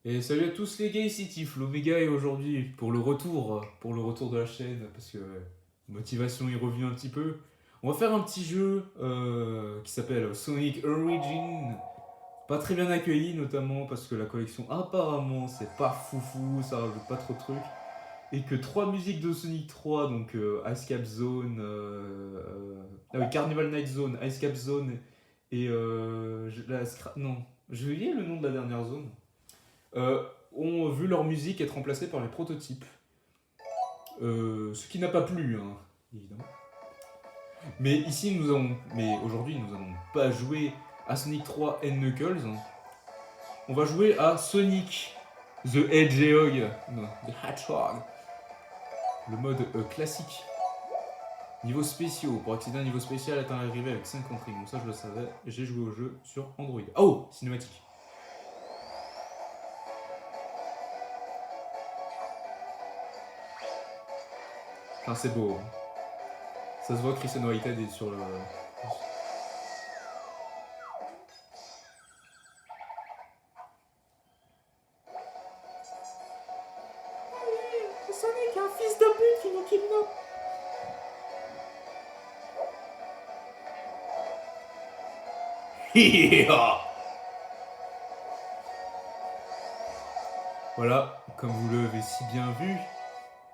Et salut à tous les gars, ici Tiff, l'Oméga est aujourd'hui pour le retour de la chaîne, parce que motivation y revient un petit peu. On va faire un petit jeu qui s'appelle Sonic Origin, pas très bien accueilli notamment parce que la collection apparemment c'est pas foufou, ça rajoute pas trop de trucs. Et que trois musiques de Sonic 3, donc Ice Cap Zone, ah oui, Carnival Night Zone, Ice Cap Zone et non, j'ai oublié le nom de la dernière zone euh, ont vu leur musique être remplacée par les prototypes. Ce qui n'a pas plu, hein, évidemment. Mais aujourd'hui, nous allons pas jouer à Sonic 3 and Knuckles. On va jouer à Sonic the Hedgehog. Non, the Hedgehog. Le mode classique. Niveau spéciaux. Pour accéder à un niveau spécial, atteint l'arrivée avec 50 rings. Bon, ça, je le savais. J'ai joué au jeu sur Android. Oh, cinématique. Enfin, c'est beau. Hein. Ça se voit que Christian Whitehead est sur le. Sonic, un fils de pute qui nous kidnappe. Voilà, comme vous l'avez si bien vu,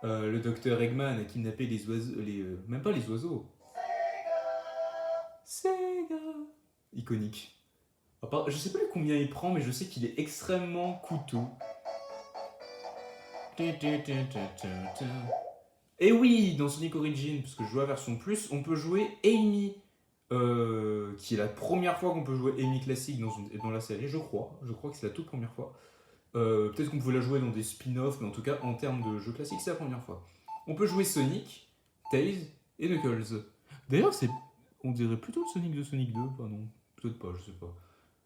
le docteur Eggman a kidnappé les oiseaux, même pas les oiseaux. Sega. Iconique. Je sais pas combien il prend, mais je sais qu'il est extrêmement coûteux. Et oui, dans Sonic Origin, parce que je joue à version plus, on peut jouer Amy, qui est la première fois qu'on peut jouer Amy classique dans la série, je crois. Je crois que c'est la toute première fois. Peut-être qu'on pouvait la jouer dans des spin-offs, mais en tout cas, en termes de jeu classique, c'est la première fois. On peut jouer Sonic, Tails et Knuckles. D'ailleurs, on dirait plutôt le Sonic de Sonic 2. Enfin, non, peut-être pas, je sais pas.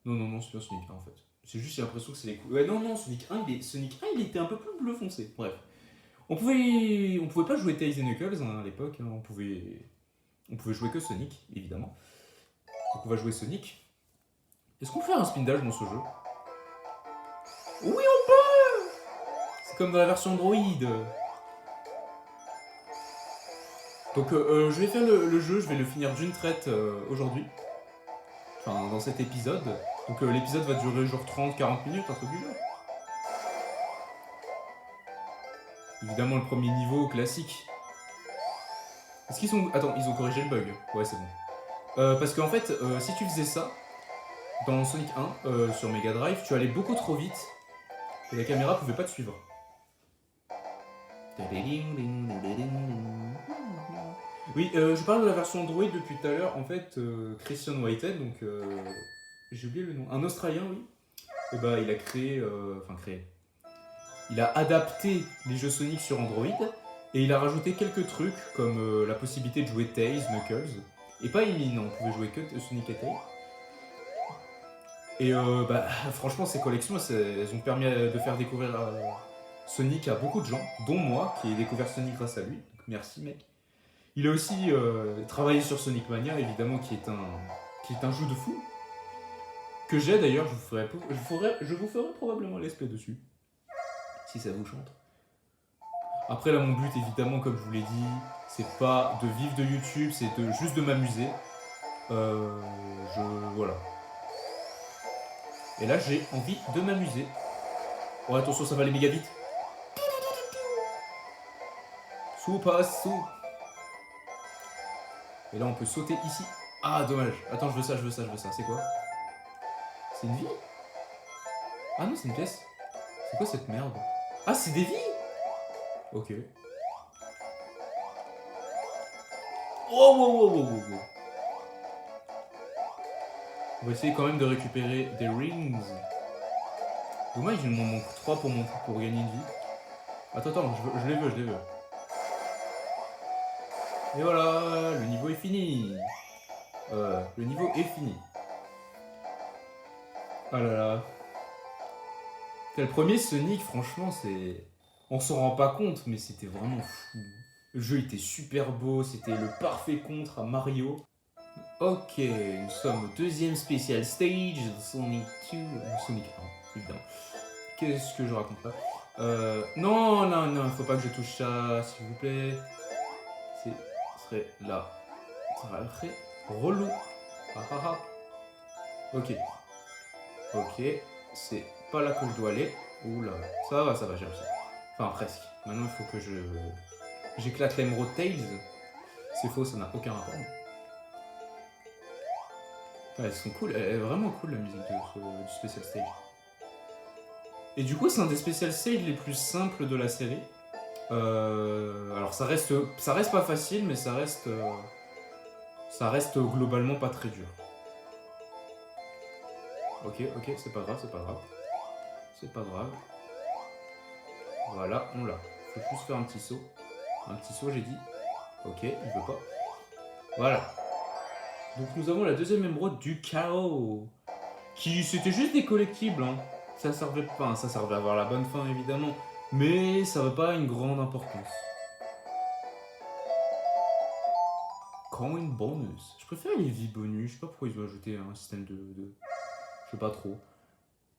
Non, non, non, c'est bien Sonic 1 en fait. C'est juste, j'ai l'impression que c'est les coups. Ouais, non, non, Sonic 1, il était un peu plus bleu foncé. Bref. On pouvait pas jouer Tails et Knuckles hein, à l'époque. Hein. On pouvait jouer que Sonic, évidemment. Donc on va jouer Sonic. Est-ce qu'on peut faire un spin dash dans ce jeu? Oui, on peut. C'est comme dans la version Android. Donc je vais faire le jeu, je vais le finir d'une traite aujourd'hui. Enfin, dans cet épisode. Donc l'épisode va durer genre 30-40 minutes, un truc du genre. Évidemment, le premier niveau classique. Est-ce qu'ils sont. Attends, ils ont corrigé le bug. Ouais, c'est bon. Parce qu'en fait, si tu faisais ça, dans Sonic 1, sur Mega Drive, tu allais beaucoup trop vite et la caméra pouvait pas te suivre. Oui, je parle de la version Android depuis tout à l'heure. En fait, Christian Whitehead, donc j'ai oublié le nom, un Australien, oui. Et bah, il a créé. Il a adapté les jeux Sonic sur Android et il a rajouté quelques trucs comme la possibilité de jouer Tails, Knuckles et pas Amy, non, on pouvait jouer que Sonic et Tails. Et bah, franchement, ces collections, elles ont permis de faire découvrir Sonic à beaucoup de gens, dont moi, qui ai découvert Sonic grâce à lui. Donc merci, mec. Il a aussi travaillé sur Sonic Mania, évidemment, qui est un jeu de fou. Que j'ai d'ailleurs, je vous ferai probablement l'esprit dessus. Si ça vous chante. Après, là, mon but, évidemment, comme je vous l'ai dit, c'est pas de vivre de YouTube, c'est juste de m'amuser. Voilà. Et là, j'ai envie de m'amuser. Oh, attention, ça va aller méga vite. Sous, passe, sous. Et là, on peut sauter ici. Ah, dommage. Attends, je veux ça, je veux ça, je veux ça. C'est quoi? C'est une vie? Ah non, c'est une pièce. C'est quoi cette merde? Ah, c'est des vies? Ok. Oh, wow, wow, wow, wow. On va essayer quand même de récupérer des rings. Dommage, il m'en manque 3 pour gagner une vie. Attends, je les veux. Et voilà, le niveau est fini. Le niveau est fini. Ah là là. Le premier Sonic, franchement, c'est. On s'en rend pas compte, mais c'était vraiment fou. Le jeu était super beau, c'était le parfait contre à Mario. Ok, nous sommes au deuxième spécial stage de Sonic 2. Sonic 1, évidemment. Qu'est-ce que je raconte là? Non, non, non, faut pas que je touche ça, s'il vous plaît. Ce serait là. Ça serait relou. Ah ah ah. Ok. Ok. C'est pas là que je dois aller. Oula. Ça va, j'ai réussi. Enfin, presque. Maintenant, il faut que j'éclate l'Emerald Tails. C'est faux, ça n'a aucun rapport. Ouais, elles sont cool. Elle est vraiment cool, la musique du Special Stage. Et du coup, c'est un des Special Stage les plus simples de la série. Alors, ça reste pas facile, mais ça reste globalement pas très dur. Ok, c'est pas grave, c'est pas grave. C'est pas grave. Voilà, on l'a. Faut juste faire un petit saut. Un petit saut, j'ai dit. Ok, il veut pas. Voilà. Donc nous avons la deuxième émeraude du chaos. Qui, c'était juste des collectibles, hein. Ça servait à avoir la bonne fin, évidemment. Mais ça n'avait pas une grande importance. Coin bonus. Je préfère les vies bonus. Je sais pas pourquoi ils ont ajouté un système de... Je sais pas trop.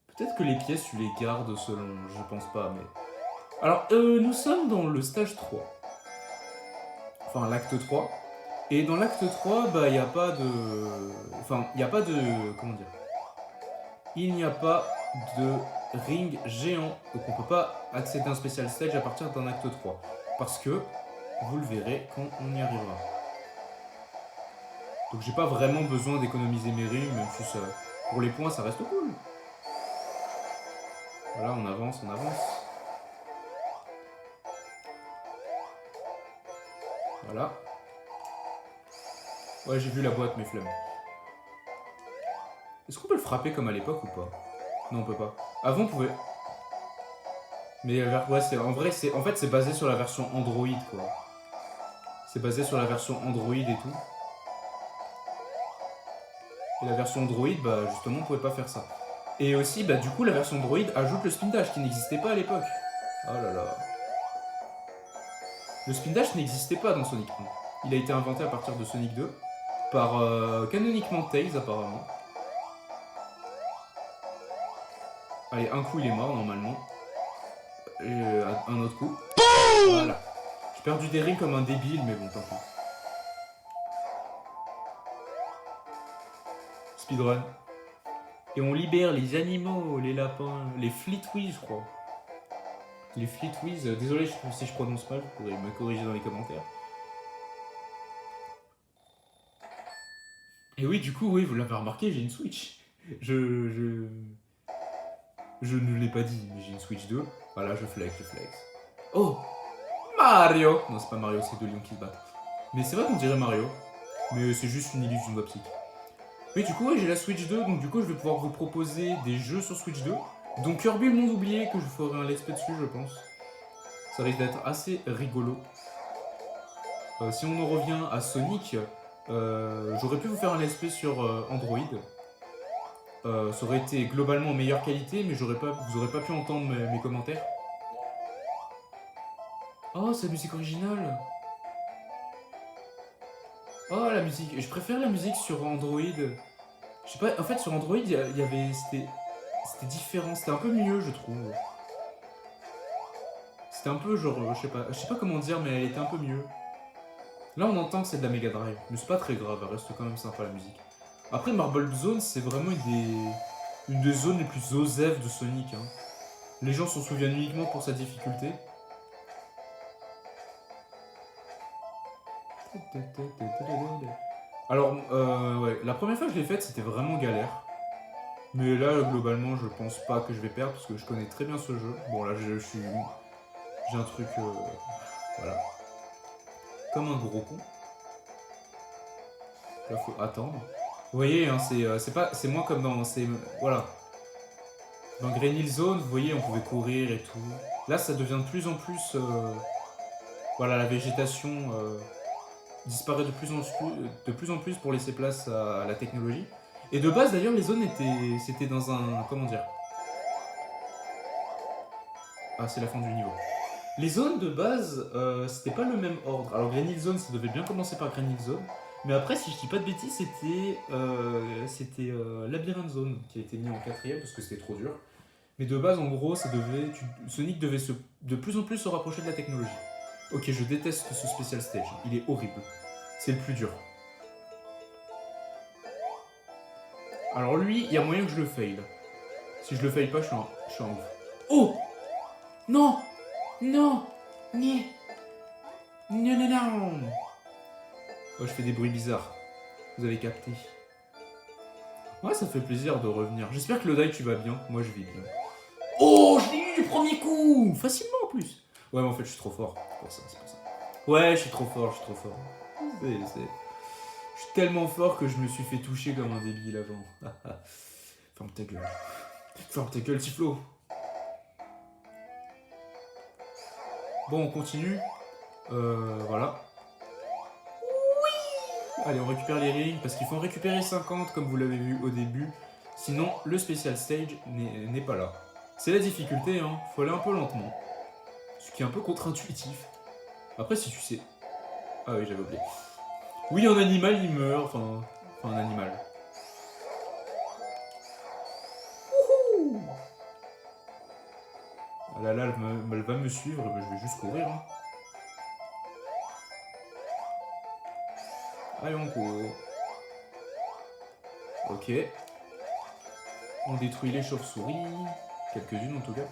Peut-être que les pièces, tu les gardes selon... Je pense pas, mais... Alors, nous sommes dans le stage 3. Enfin, l'acte 3. Et dans l'acte 3, bah, il n'y a pas de... Enfin, il n'y a pas de... Comment dire? Il n'y a pas de ring géant. Donc on peut pas accéder à un spécial stage à partir d'un acte 3. Parce que, vous le verrez quand on y arrivera. Donc j'ai pas vraiment besoin d'économiser mes rings, même si ça, pour les points ça reste cool. Voilà, on avance, on avance. Voilà. Ouais, j'ai vu la boîte, mes flemmes. Est-ce qu'on peut le frapper comme à l'époque ou pas? Non, on peut pas. Avant, on pouvait... Mais ouais, en fait, c'est basé sur la version Android, quoi. C'est basé sur la version Android et tout. Et la version Android, bah, justement, on pouvait pas faire ça. Et aussi, bah, du coup, la version Android ajoute le spin dash qui n'existait pas à l'époque. Oh là là. Le spin dash n'existait pas dans Sonic 1. Il a été inventé à partir de Sonic 2 par canoniquement Tails, apparemment. Allez, un coup, il est mort, normalement. Et un autre coup. Voilà. J'ai perdu des rings comme un débile, mais bon, tant pis. Speedrun. Et on libère les animaux, les lapins, les Fleetwiz, je crois. Les Fleetwiz, désolé si je prononce mal, vous pourrez me corriger dans les commentaires. Et oui, du coup, oui, vous l'avez remarqué, j'ai une Switch. Je ne l'ai pas dit, mais j'ai une Switch 2. Voilà, je flex. Oh, Mario! Non, c'est pas Mario, c'est deux lions qui se battent. Mais c'est vrai qu'on dirait Mario. Mais c'est juste une illusion d'optique. Oui, du coup, ouais, j'ai la Switch 2, donc du coup, je vais pouvoir vous proposer des jeux sur Switch 2. Donc Kirby le monde oublié, que je ferai un let's play dessus, je pense. Ça risque d'être assez rigolo. Si on en revient à Sonic, j'aurais pu vous faire un let's play sur Android. Ça aurait été globalement en meilleure qualité, mais vous aurez pas pu entendre mes commentaires. Oh, c'est la musique originale! Oh, la musique. Je préfère la musique sur Android. Je sais pas, en fait, sur Android, il y avait. C'était différent, c'était un peu mieux, je trouve. C'était un peu genre. Je sais pas comment dire, mais elle était un peu mieux. Là, on entend que c'est de la Mega Drive, mais c'est pas très grave, elle reste quand même sympa la musique. Après, Marble Zone, c'est vraiment une des zones les plus osèves de Sonic. Hein. Les gens s'en souviennent uniquement pour sa difficulté. Alors, ouais, la première fois que je l'ai faite, c'était vraiment galère. Mais là, globalement, je pense pas que je vais perdre parce que je connais très bien ce jeu. Bon, là, j'ai un truc. Voilà. Comme un gros con. Là, faut attendre. Vous voyez, hein, c'est moins comme dans. Voilà. Dans Green Hill Zone, vous voyez, on pouvait courir et tout. Là, ça devient de plus en plus. Voilà, la végétation disparaît de plus en plus pour laisser place à la technologie. Et de base, d'ailleurs, les zones c'était dans un. Comment dire? Ah, c'est la fin du niveau. Les zones de base, c'était pas le même ordre. Alors, Green Hill Zone, ça devait bien commencer par Green Hill Zone. Mais après, si je dis pas de bêtises, c'était Labyrinth Zone qui a été mis en quatrième parce que c'était trop dur. Mais de base, en gros, Sonic devait de plus en plus se rapprocher de la technologie. Ok, je déteste ce Special Stage. Il est horrible. C'est le plus dur. Alors lui, il y a moyen que je le fail. Si je le fail pas, je suis un ouf. Oh! Non! Non! Ni! Non, non, non! Oh, je fais des bruits bizarres. Vous avez capté. Ouais, ça fait plaisir de revenir. J'espère que le die, tu vas bien. Moi, je vais bien. Oh, je l'ai eu du premier coup! Facilement, en plus. Ouais, mais en fait, je suis trop fort. C'est pour ça. Ouais, je suis trop fort, je suis trop fort. Je suis tellement fort que je me suis fait toucher comme un débile avant. Ferme ta gueule. Ferme ta gueule, Tiflo. Bon, on continue. Voilà. Oui. Allez, on récupère les rings parce qu'il faut en récupérer 50 comme vous l'avez vu au début. Sinon, le special stage n'est pas là. C'est la difficulté, hein. Faut aller un peu lentement. Ce qui est un peu contre-intuitif. Après, si tu sais... Ah oui, j'avais oublié. Oui, un animal, il meurt. Enfin un animal. Wouhou! Ah là, elle va me suivre. Je vais juste courir. Hein. Allez, on court. Ok. On détruit les chauves-souris. Quelques-unes en tout cas.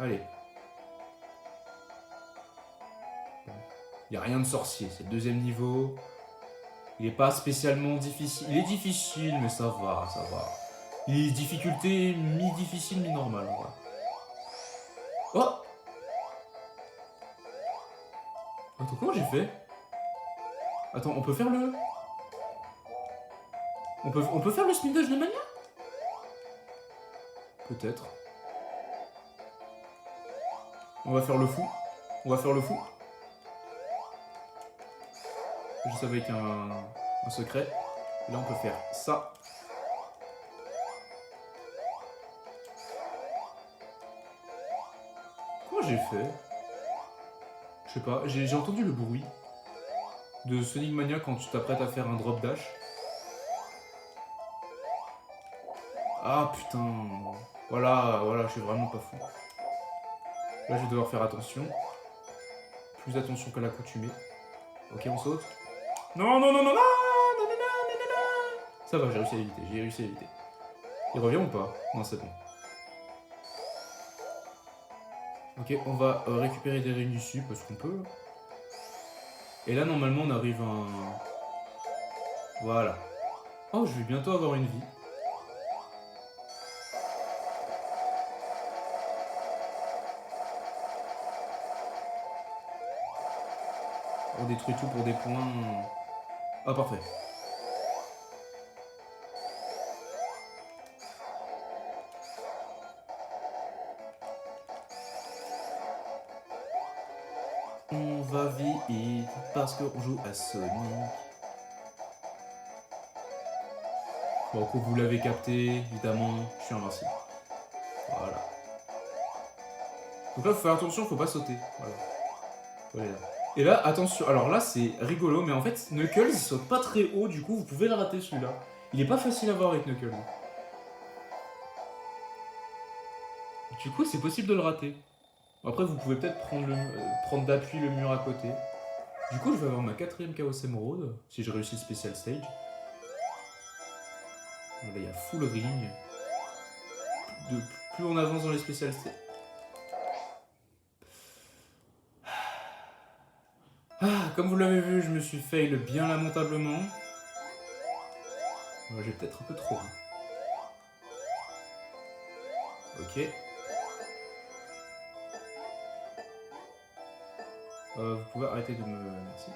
Allez. Il n'y a rien de sorcier, c'est le deuxième niveau. Il n'est pas spécialement difficile. Il est difficile, mais ça va, ça va. Il est difficulté mi-difficile, mi-normal. Oh! Attends, comment j'ai fait? Attends, on peut faire le... On peut faire le spin dodge de Mania? Peut-être. On va faire le fou. On va faire le fou. Juste avec un secret. Là, on peut faire ça. Comment j'ai fait? Je sais pas. J'ai entendu le bruit de Sonic Mania quand tu t'apprêtes à faire un drop dash. Ah putain. Voilà, je suis vraiment pas fou. Là, je vais devoir faire attention. Plus attention qu'à l'accoutumée. Ok, on saute. Non, non, non, non, non, non, non, non, non, non. Ça va, j'ai réussi à éviter, Il revient ou pas? Non, c'est bon. Ok, on va récupérer des rings ici parce qu'on peut. Et là, normalement, on arrive à un... Voilà. Oh, je vais bientôt avoir une vie. On détruit tout pour des points. Ah, parfait. On va vite parce qu'on joue à Sonic. Bon, que vous l'avez capté, évidemment, je suis invincible. Voilà. Donc là, faut faire attention, faut pas sauter. Voilà. Faut aller là. Et là, attention, alors là c'est rigolo, mais en fait Knuckles il saute pas très haut, du coup vous pouvez le rater celui-là. Il est pas facile à voir avec Knuckles. Du coup c'est possible de le rater. Après vous pouvez peut-être prendre d'appui le mur à côté. Du coup je vais avoir ma 4ème Chaos Emerald, si je réussis le Special Stage. Là il y a full ring. Plus on avance dans les Special Stages... Ah, comme vous l'avez vu, je me suis fail bien lamentablement. J'ai peut-être un peu trop. Ok. Vous pouvez arrêter de me... Merci.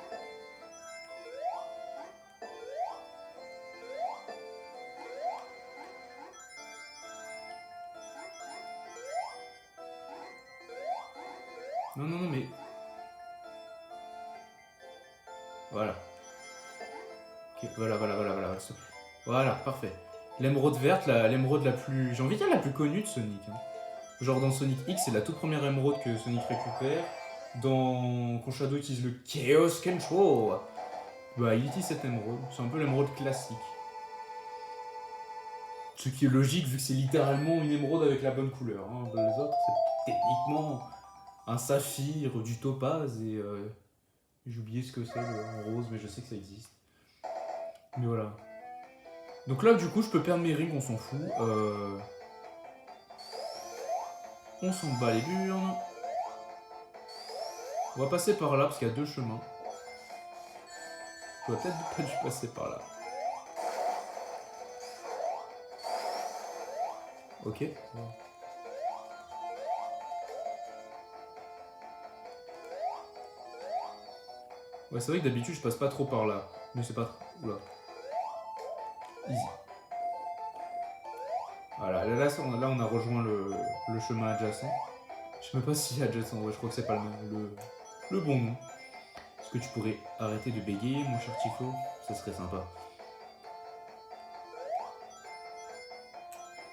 Non, non, non, mais... Voilà. Ok, voilà. Voilà, parfait. L'émeraude verte, l'émeraude la plus... J'ai envie de dire la plus connue de Sonic. Hein. Genre dans Sonic X, c'est la toute première émeraude que Sonic récupère. Quand Shadow utilise le Chaos Control, bah il utilise cette émeraude. C'est un peu l'émeraude classique. Ce qui est logique vu que c'est littéralement une émeraude avec la bonne couleur. Hein. Les autres, c'est techniquement un saphir, du topaz et... j'ai oublié ce que c'est en rose, mais je sais que ça existe. Mais voilà. Donc là, du coup, je peux perdre mes rings, on s'en fout. On s'en bat les burnes. On va passer par là, parce qu'il y a deux chemins. On va peut-être pas dû passer par là. Ok. Ouais, c'est vrai que d'habitude, je passe pas trop par là. Mais c'est pas trop... Oula. Easy. Voilà, là, on a rejoint le chemin adjacent. Je sais même pas si adjacent, ouais, je crois que c'est pas le bon nom. Est-ce que tu pourrais arrêter de bégayer, mon cher Tifo? Ça serait sympa.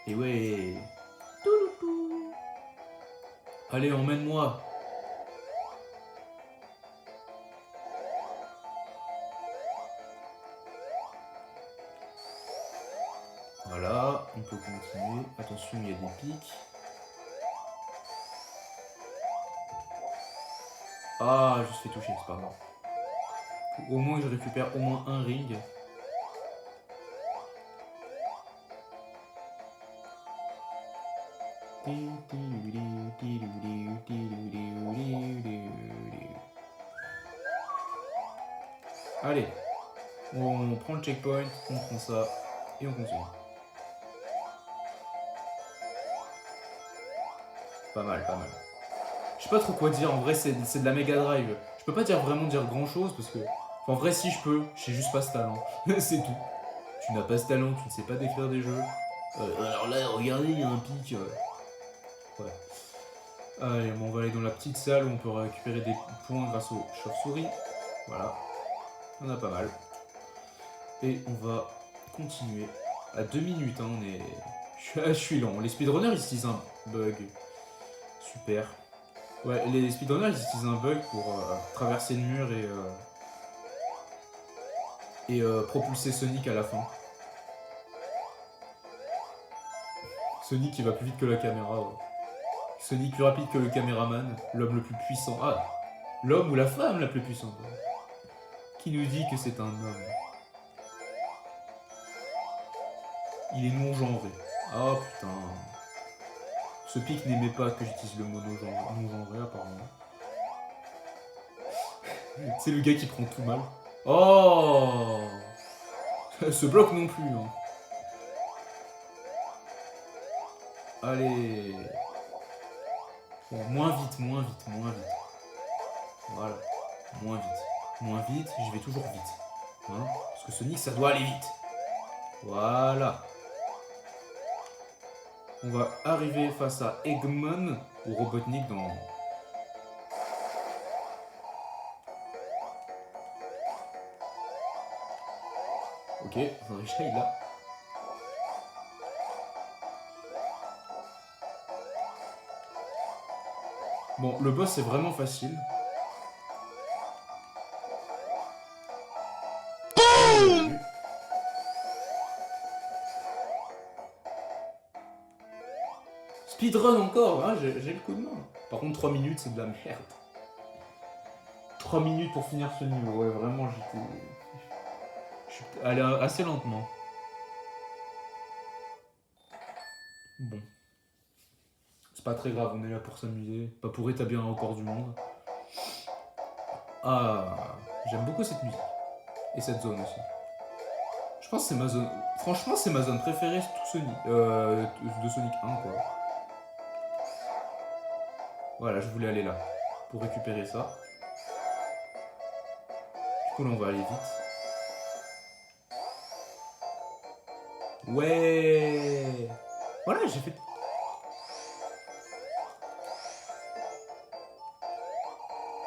Et ouais. Allez, emmène-moi. Voilà, on peut continuer. Attention, il y a des pics. Ah, je me suis fait toucher, c'est pas grave. Au moins, je récupère au moins un ring. Allez, on prend le checkpoint, on prend ça et on continue. Pas mal, pas mal. Je sais pas trop quoi dire, en vrai c'est de la Mega Drive. Je peux pas vraiment dire grand chose parce que... Enfin, en vrai si je peux, j'ai juste pas ce talent. C'est tout. Tu n'as pas ce talent, tu ne sais pas décrire des jeux. Alors là, regardez, il y a un pic. Ouais. Allez, bon, on va aller dans la petite salle où on peut récupérer des points grâce aux chauves-souris. Voilà. On a pas mal. Et on va continuer. À 2 minutes, hein, on est... Je suis lent. Les speedrunners, ils utilisent un bug. Super. Ouais, les speedrunners, ils utilisent un bug pour traverser le mur et propulser Sonic à la fin. Sonic qui va plus vite que la caméra. Ouais. Sonic plus rapide que le caméraman, l'homme le plus puissant. Ah, l'homme ou la femme la plus puissante. Qui nous dit que c'est un homme? Il est non-genré. Ah putain. Ce pic n'aimait pas que j'utilise le mot non-genré apparemment. C'est le gars qui prend tout mal. Oh. Ce bloc non plus. Hein. Allez. Bon, moins vite, moins vite, moins vite. Voilà. Moins vite. Moins vite, je vais toujours vite. Hein, parce que Sonic, ça doit aller vite. Voilà. On va arriver face à Eggman ou Robotnik dans... Ok, faudrait que j'aille là. Bon, le boss est vraiment facile. Boum! Speedrun encore, hein, j'ai le coup de main. Par contre, 3 minutes, c'est de la merde. 3 minutes pour finir ce niveau, ouais, vraiment, je suis allé assez lentement. Bon. C'est pas très grave, on est là pour s'amuser, pas pour établir un record du monde. Ah, j'aime beaucoup cette musique. Et cette zone aussi. Je pense que c'est ma zone... Franchement, c'est ma zone préférée tout Sonic. De Sonic 1, quoi. Voilà, je voulais aller là. Pour récupérer ça. Du coup, là, on va aller vite. Ouais. Voilà, j'ai fait...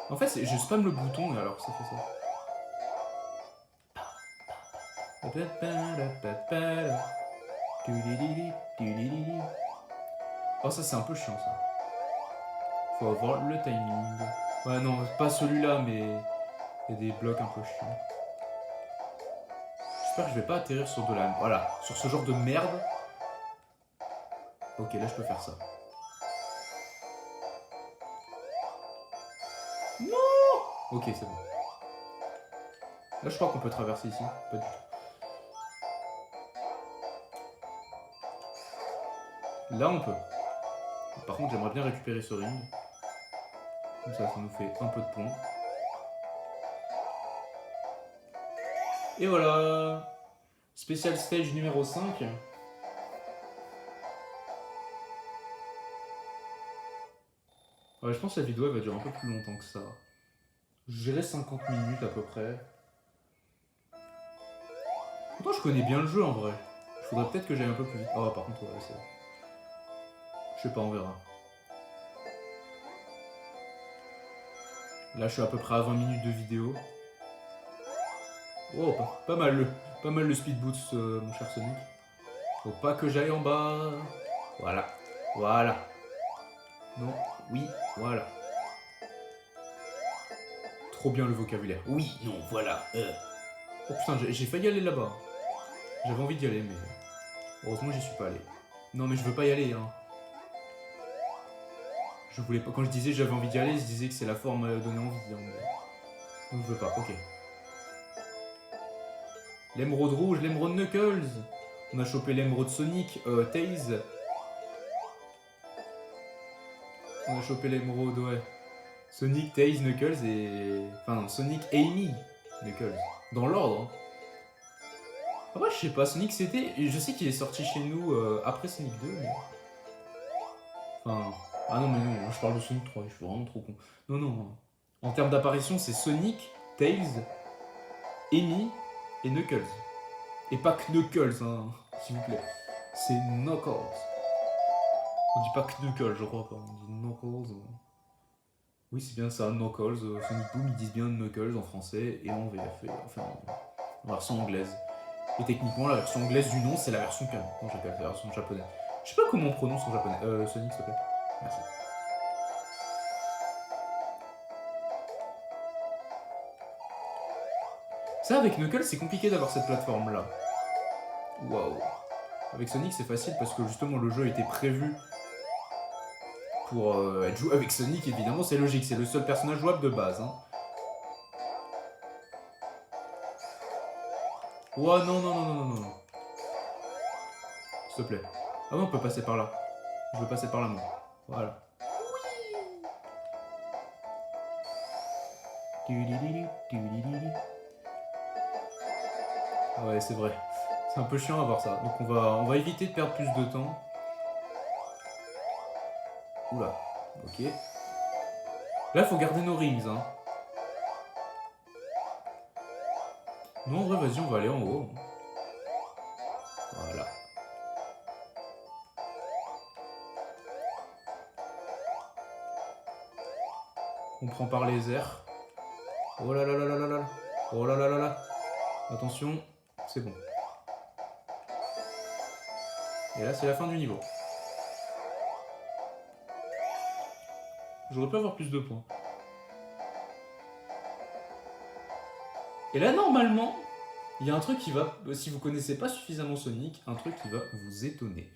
En fait, je spam le bouton et alors ça fait ça. Oh, ça c'est un peu chiant ça. Faut avoir le timing. Ouais, non, pas celui-là, mais il y a des blocs un peu chiants. J'espère que je vais pas atterrir sur de la... Voilà, sur ce genre de merde. Ok, là je peux faire ça. Non. Ok, c'est bon. Là je crois qu'on peut traverser ici. Pas du tout. Là on peut. Par contre j'aimerais bien récupérer ce ring. Comme ça nous fait un peu de points. Et voilà. Special stage numéro 5. Ouais, je pense que la vidéo elle va durer un peu plus longtemps que ça. Je dirais 50 minutes à peu près. Pourtant je connais bien le jeu en vrai. Il faudrait peut-être que j'aille un peu plus vite. Oh par contre ouais c'est... Je sais pas, on verra. Là je suis à peu près à 20 minutes de vidéo. Oh pas mal le speed boost mon cher Sonic. Faut pas que j'aille en bas. Voilà. Voilà. Non. Oui. Voilà. Trop bien le vocabulaire. Oui, non, voilà. Oh putain, j'ai failli aller là-bas. J'avais envie d'y aller, mais... Heureusement, j'y suis pas allé. Non, mais je veux pas y aller, hein. Je voulais pas... Quand je disais j'avais envie d'y aller, je disais que c'est la forme donner envie. Hein, mais... Donc je veux pas, ok. L'émeraude rouge, l'émeraude Knuckles. On a chopé l'émeraude Sonic, Tails. On a chopé l'émeraude, ouais. Sonic, Tails, Knuckles et... Enfin, Sonic, Amy, Knuckles. Dans l'ordre. Hein. Après, je sais pas, Sonic c'était... Je sais qu'il est sorti chez nous après Sonic 2, mais... Enfin... Ah non, mais non, je parle de Sonic 3, je suis vraiment trop con. Non, non, non. En termes d'apparition, c'est Sonic, Tails, Amy et Knuckles. Et pas Knuckles, hein, s'il vous plaît. C'est Knuckles. On dit pas Knuckles, je crois pas. On dit Knuckles. Oui, c'est bien ça, Knuckles. Sonic Boom, ils disent bien Knuckles en français et en VF, enfin en version anglaise. Et techniquement, la version anglaise du nom, c'est la version canon. Non, j'appelle la version japonaise. Je sais pas comment on prononce en japonais. Sonic, s'il te plaît. Merci. Ça, avec Knuckles, c'est compliqué d'avoir cette plateforme-là. Waouh. Avec Sonic, c'est facile parce que justement, le jeu était prévu pour être joué avec Sonic, évidemment, c'est logique. C'est le seul personnage jouable de base. Hein. Ouah, non, non, non, non, non, non. S'il te plaît. Ah non, on peut passer par là. Je veux passer par là, moi. Voilà. Ah ouais, c'est vrai. C'est un peu chiant à voir ça. Donc on va éviter de perdre plus de temps. Oula. Ok. Là, faut garder nos rings, hein. Non, en vrai, vas-y, on va aller en haut. Voilà. On prend par les airs. Oh là là là là là là. Oh là là là là. Attention, c'est bon. Et là, c'est la fin du niveau. J'aurais pu avoir plus de points. Et là, normalement, il y a un truc qui va, si vous connaissez pas suffisamment Sonic, un truc qui va vous étonner.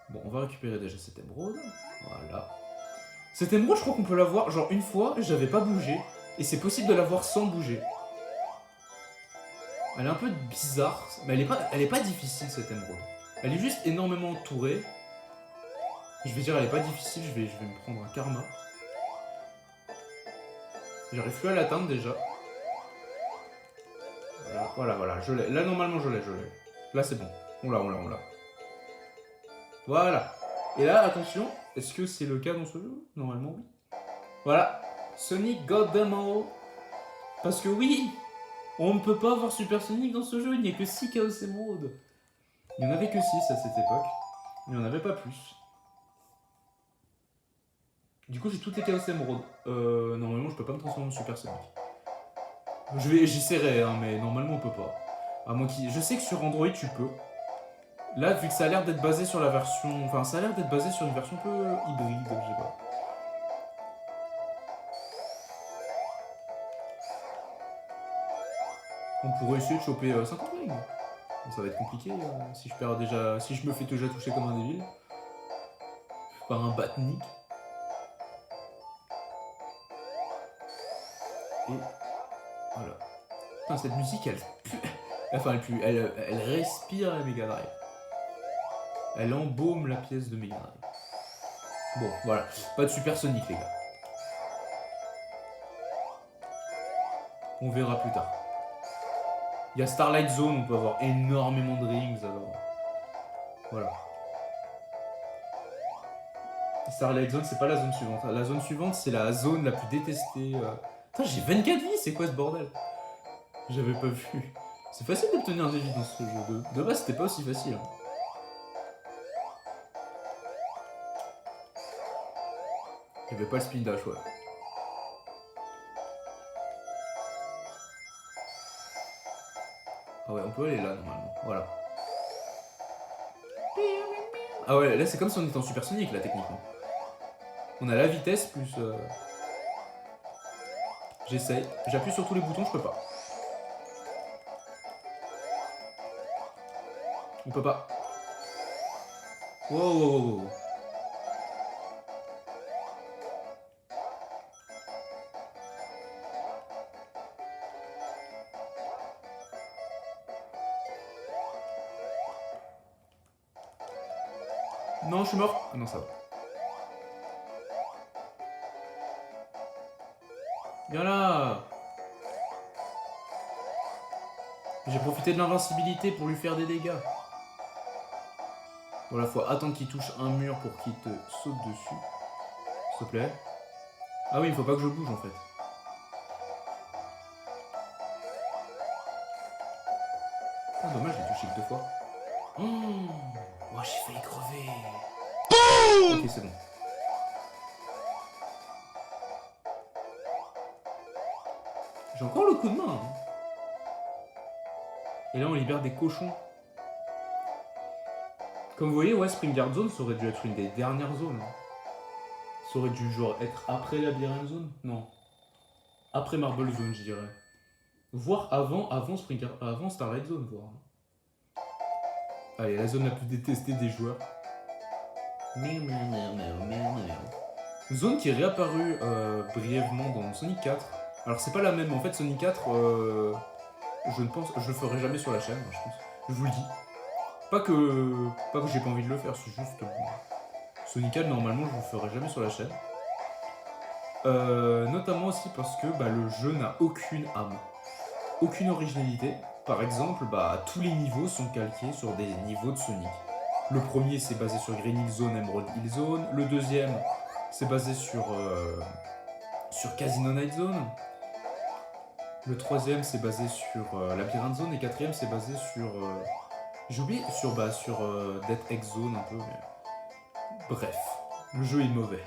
Bon, on va récupérer déjà cette émeraude. Voilà. Cette émeraude, je crois qu'on peut l'avoir. Genre, une fois, j'avais pas bougé. Et c'est possible de l'avoir sans bouger. Elle est un peu bizarre, mais elle est pas difficile cette émeraude. Elle est juste énormément entourée. Je vais dire, elle est pas difficile, je vais me prendre un karma. J'arrive plus à l'atteindre déjà. Voilà, je l'ai. Là, normalement, je l'ai. Là, c'est bon. On l'a. Voilà. Et là, attention, est-ce que c'est le cas dans ce jeu? Normalement, oui. Voilà. Sonic got them all. Parce que oui, on ne peut pas avoir Super Sonic dans ce jeu, il n'y a que 6 Chaos Emerald. Il n'y en avait que 6 à cette époque. Il n'y en avait pas plus. Du coup, j'ai toutes les Chaos Emerald. Normalement, je peux pas me transformer en Super Sonic. J'essaierai, hein, mais normalement, on peut pas. À moins qu'il... Je sais que sur Android, tu peux. Là, vu que ça a l'air d'être basé sur la version... Enfin, ça a l'air d'être basé sur une version un peu hybride, je sais pas. On pourrait essayer de choper 50 rings. Bon, ça va être compliqué si je perds déjà. Si je me fais déjà toucher comme un débile. Par un batnik. Et voilà. Putain, cette musique, elle pue. Enfin, elle respire la Mega Drive. Elle embaume la pièce de Mega Drive. Bon, voilà. Pas de Super Sonic, les gars. On verra plus tard. Il y a Starlight Zone, on peut avoir énormément de rings, alors. Voilà. Starlight Zone, c'est pas la zone suivante. La zone suivante, c'est la zone la plus détestée. Putain, j'ai 24 vies, c'est quoi ce bordel? J'avais pas vu. C'est facile d'obtenir des vies dans ce jeu. De base, c'était pas aussi facile. Hein. Il y avait pas le speed dash, ouais. Ah ouais, on peut aller là, normalement. Voilà. Ah ouais, là, c'est comme si on était en supersonique, là, techniquement. On a la vitesse, plus... J'essaye. J'appuie sur tous les boutons, je peux pas. On peut pas. Wow, wow, wow, wow. Non, je suis mort. Ah non, ça va. Viens là. J'ai profité de l'invincibilité pour lui faire des dégâts. Voilà, faut attendre qu'il touche un mur pour qu'il te saute dessus. S'il te plaît. Ah oui, il faut pas que je bouge en fait. Ah, dommage, j'ai touché que 2 fois. Oh, j'ai failli crever. Ok, c'est bon. J'ai encore le coup de main. Hein. Et là, on libère des cochons. Comme vous voyez, ouais, Springyard Zone, ça aurait dû être une des dernières zones. Ça aurait dû genre être après Labyrinth Zone. Non. Après Marble Zone, je dirais. Voire avant Starlight Zone, voire. Allez, la zone la plus détestée des joueurs. Zone qui est réapparue brièvement dans Sonic 4. Alors c'est pas la même, en fait Sonic 4, je le ferai jamais sur la chaîne, je pense. Je vous le dis. Pas que j'ai pas envie de le faire, c'est juste... Sonic 4, normalement, je vous le ferai jamais sur la chaîne. Notamment aussi parce que le jeu n'a aucune âme. Aucune originalité. Par exemple, tous les niveaux sont calqués sur des niveaux de Sonic. Le premier, c'est basé sur Green Hill Zone, Emerald Hill Zone. Le deuxième, c'est basé sur Casino Night Zone. Le troisième, c'est basé sur Labyrinth Zone. Et quatrième, c'est basé sur... j'ai oublié, sur Death X Zone un peu. Mais... Bref, le jeu est mauvais.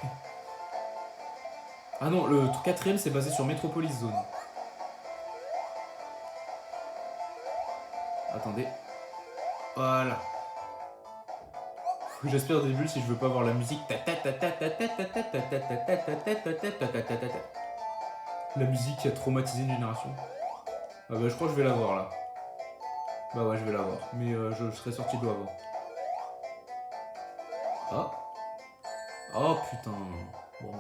Ah non, le quatrième, c'est basé sur Metropolis Zone. Attendez. Voilà. Faut que j'aspire au début si je veux pas avoir la musique. La musique qui a traumatisé une génération. Ah je crois que je vais l'avoir là. Bah ouais, je vais l'avoir. Mais je serai sorti de l'eau avant. Ah. Oh putain. Bon,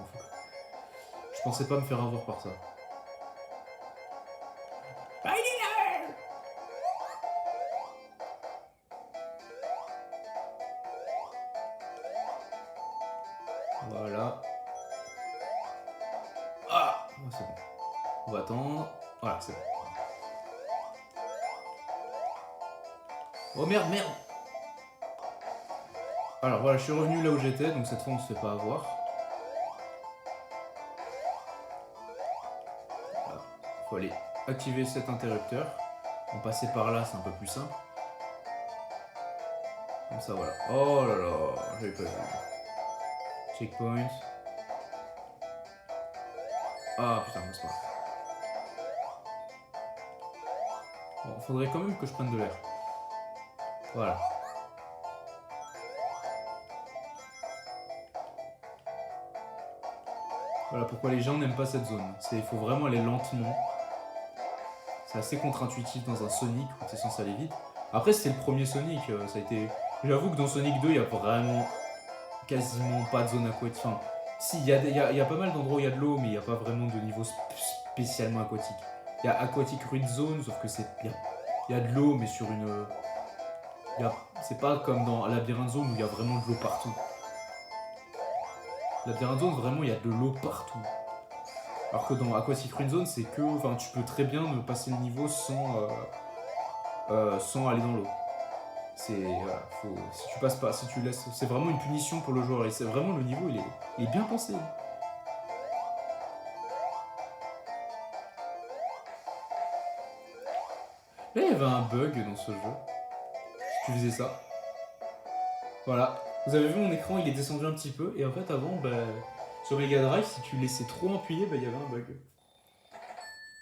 je pensais pas me faire avoir par ça. Voilà. Ah, c'est bon. On va attendre. Voilà, c'est bon. Oh merde. Alors voilà, je suis revenu là où j'étais, donc cette fois on se fait pas avoir. Voilà. Faut aller activer cet interrupteur. En passer par là, c'est un peu plus simple. Comme ça, voilà. Oh là là, j'avais pas vu. Checkpoint. Ah putain, c'est pas grave. Bon, faudrait quand même que je prenne de l'air. Voilà. Voilà pourquoi les gens n'aiment pas cette zone. Il faut vraiment aller lentement. C'est assez contre-intuitif dans un Sonic où tu es censé aller vite. Après, c'était le premier Sonic, ça a été... J'avoue que dans Sonic 2, il y a vraiment quasiment pas de zone aquatique. Enfin, si, il y a pas mal d'endroits où il y a de l'eau, mais il n'y a pas vraiment de niveau spécialement aquatique. Il y a Aquatic Ruin Zone, sauf que il y a de l'eau, mais sur une... C'est pas comme dans Labyrinth Zone où il y a vraiment de l'eau partout. Labyrinth Zone, vraiment, il y a de l'eau partout. Alors que dans Aquatic Ruin Zone, c'est que... Enfin, tu peux très bien ne passer le niveau sans aller dans l'eau. C'est... Voilà, si tu passes pas, si tu laisses... C'est vraiment une punition pour le joueur. Et c'est vraiment, le niveau, il est bien pensé. Là, il y avait un bug dans ce jeu. Si tu faisais ça. Voilà. Vous avez vu, mon écran, il est descendu un petit peu. Et en fait, avant, bah, sur Mega Drive, si tu laissais trop appuyer, bah, il y avait un bug.